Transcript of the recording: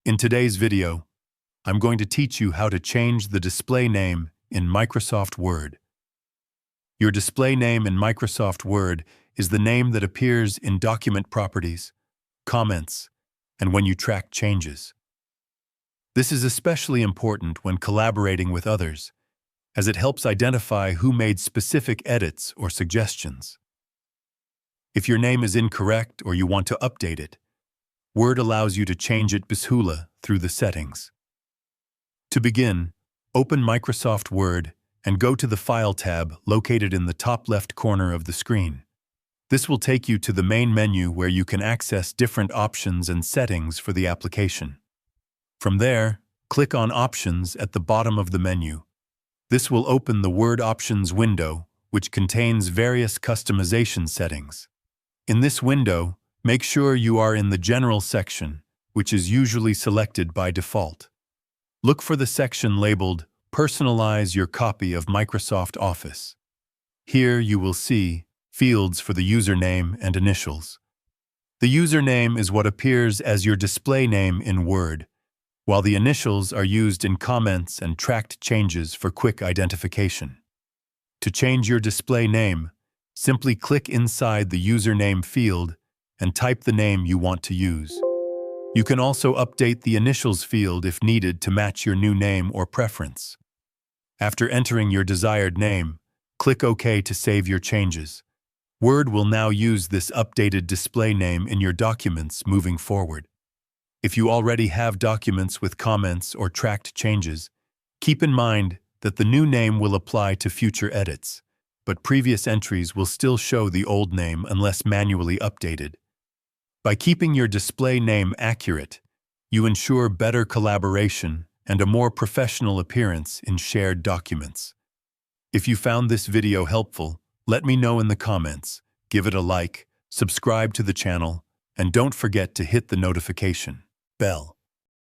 In today's video, I'm going to teach you how to change the display name in Microsoft Word. Your display name in Microsoft Word is the name that appears in document properties, comments, and when you track changes. This is especially important when collaborating with others, as it helps identify who made specific edits or suggestions. If your name is incorrect or you want to update it, Word allows you to change it بسهولة through the settings. To begin, open Microsoft Word and go to the File tab located in the top left corner of the screen. This will take you to the main menu where you can access different options and settings for the application. From there, click on Options at the bottom of the menu. This will open the Word Options window, which contains various customization settings. In this window, make sure you are in the General section, which is usually selected by default. Look for the section labeled Personalize your copy of Microsoft Office. Here you will see fields for the username and initials. The username is what appears as your display name in Word, while the initials are used in comments and tracked changes for quick identification. To change your display name, simply click inside the username field and type the name you want to use. You can also update the initials field if needed to match your new name or preference. After entering your desired name, click OK to save your changes. Word will now use this updated display name in your documents moving forward. If you already have documents with comments or tracked changes, keep in mind that the new name will apply to future edits, but previous entries will still show the old name unless manually updated. By keeping your display name accurate, you ensure better collaboration and a more professional appearance in shared documents. If you found this video helpful, let me know in the comments, give it a like, subscribe to the channel, and don't forget to hit the notification bell.